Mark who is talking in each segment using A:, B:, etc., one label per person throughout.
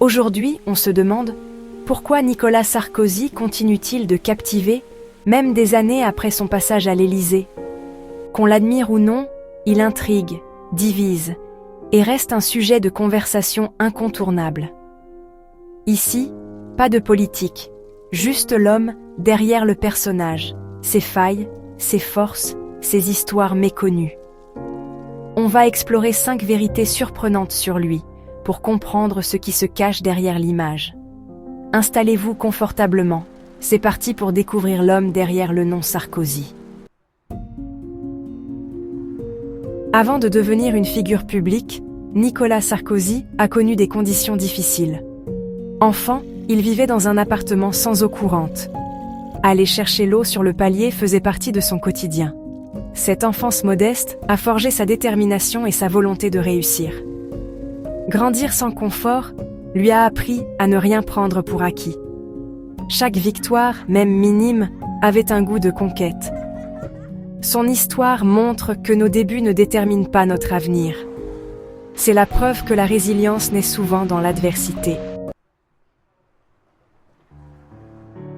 A: Aujourd'hui, on se demande pourquoi Nicolas Sarkozy continue-t-il de captiver, même des années après son passage à l'Élysée. Qu'on l'admire ou non, il intrigue, divise, et reste un sujet de conversation incontournable. Ici, pas de politique, juste l'homme derrière le personnage, ses failles, ses forces, ses histoires méconnues. On va explorer 5 vérités surprenantes sur lui, pour comprendre ce qui se cache derrière l'image. Installez-vous confortablement, c'est parti pour découvrir l'homme derrière le nom Sarkozy. Avant de devenir une figure publique, Nicolas Sarkozy a connu des conditions difficiles. Enfant, il vivait dans un appartement sans eau courante. Aller chercher l'eau sur le palier faisait partie de son quotidien. Cette enfance modeste a forgé sa détermination et sa volonté de réussir. Grandir sans confort lui a appris à ne rien prendre pour acquis. Chaque victoire, même minime, avait un goût de conquête. Son histoire montre que nos débuts ne déterminent pas notre avenir. C'est la preuve que la résilience naît souvent dans l'adversité.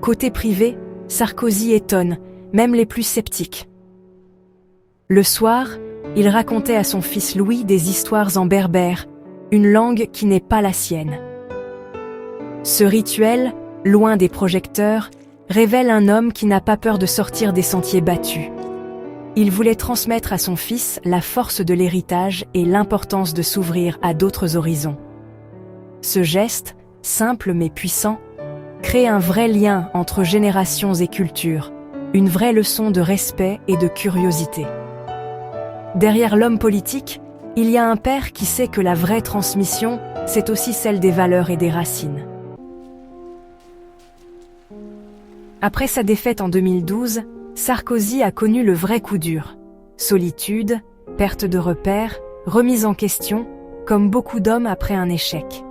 A: Côté privé, Sarkozy étonne, même les plus sceptiques. Le soir, il racontait à son fils Louis des histoires en berbère, une langue qui n'est pas la sienne. Ce rituel, loin des projecteurs, révèle un homme qui n'a pas peur de sortir des sentiers battus. Il voulait transmettre à son fils la force de l'héritage et l'importance de s'ouvrir à d'autres horizons. Ce geste, simple mais puissant, crée un vrai lien entre générations et cultures, une vraie leçon de respect et de curiosité. Derrière l'homme politique, il y a un père qui sait que la vraie transmission, c'est aussi celle des valeurs et des racines. Après sa défaite en 2012, Sarkozy a connu le vrai coup dur. Solitude, perte de repères, remise en question, comme beaucoup d'hommes après un échec.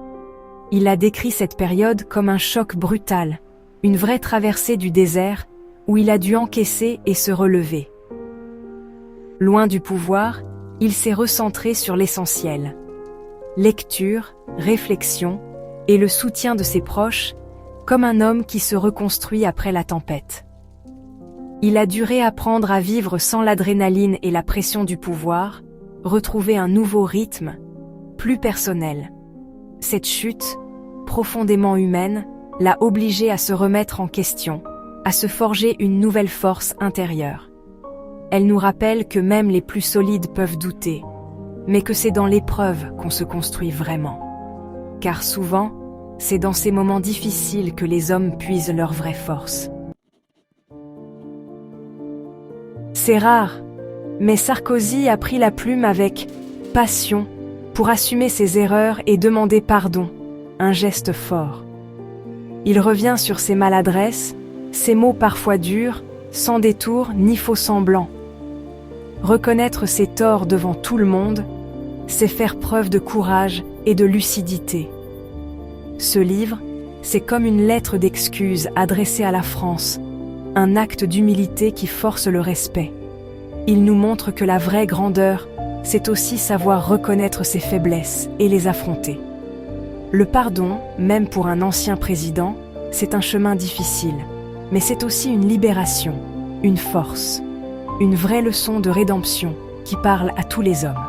A: Il a décrit cette période comme un choc brutal, une vraie traversée du désert, où il a dû encaisser et se relever. Loin du pouvoir, il s'est recentré sur l'essentiel. Lecture, réflexion et le soutien de ses proches, comme un homme qui se reconstruit après la tempête. Il a dû réapprendre à vivre sans l'adrénaline et la pression du pouvoir, retrouver un nouveau rythme, plus personnel. Cette chute, profondément humaine, l'a obligé à se remettre en question, à se forger une nouvelle force intérieure. Elle nous rappelle que même les plus solides peuvent douter, mais que c'est dans l'épreuve qu'on se construit vraiment. Car souvent, c'est dans ces moments difficiles que les hommes puisent leur vraie force. C'est rare, mais Sarkozy a pris la plume avec passion pour assumer ses erreurs et demander pardon, un geste fort. Il revient sur ses maladresses, ses mots parfois durs, sans détour ni faux semblant. Reconnaître ses torts devant tout le monde, c'est faire preuve de courage et de lucidité. Ce livre, c'est comme une lettre d'excuse adressée à la France, un acte d'humilité qui force le respect. Il nous montre que la vraie grandeur, c'est aussi savoir reconnaître ses faiblesses et les affronter. Le pardon, même pour un ancien président, c'est un chemin difficile, mais c'est aussi une libération, une force. Une vraie leçon de rédemption qui parle à tous les hommes.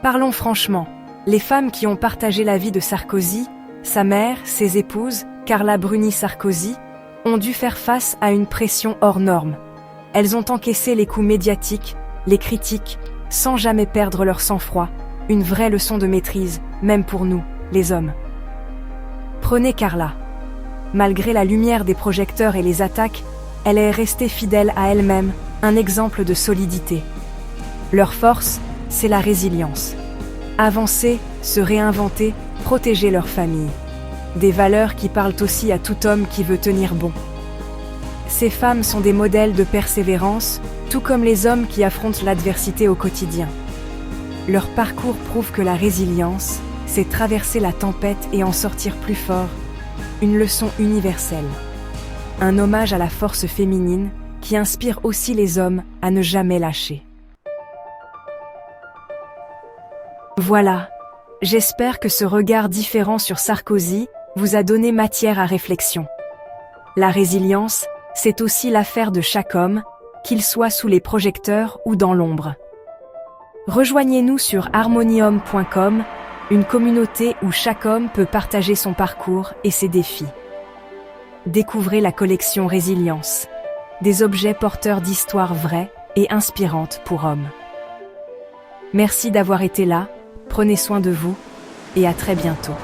A: Parlons franchement, les femmes qui ont partagé la vie de Sarkozy, sa mère, ses épouses, Carla Bruni Sarkozy, ont dû faire face à une pression hors norme. Elles ont encaissé les coups médiatiques, les critiques, sans jamais perdre leur sang-froid, une vraie leçon de maîtrise, même pour nous, les hommes. Prenez Carla. Malgré la lumière des projecteurs et les attaques, elle est restée fidèle à elle-même, un exemple de solidité. Leur force, c'est la résilience. Avancer, se réinventer, protéger leur famille. Des valeurs qui parlent aussi à tout homme qui veut tenir bon. Ces femmes sont des modèles de persévérance, tout comme les hommes qui affrontent l'adversité au quotidien. Leur parcours prouve que la résilience, c'est traverser la tempête et en sortir plus fort, une leçon universelle. Un hommage à la force féminine qui inspire aussi les hommes à ne jamais lâcher. Voilà, J'espère que ce regard différent sur Sarkozy vous a donné matière à réflexion. La résilience, c'est aussi l'affaire de chaque homme, qu'il soit sous les projecteurs ou dans l'ombre. Rejoignez-nous sur harmonium.com, une communauté où chaque homme peut partager son parcours et ses défis. Découvrez la collection Résilience, des objets porteurs d'histoires vraies et inspirantes pour hommes. Merci d'avoir été là, prenez soin de vous, et à très bientôt.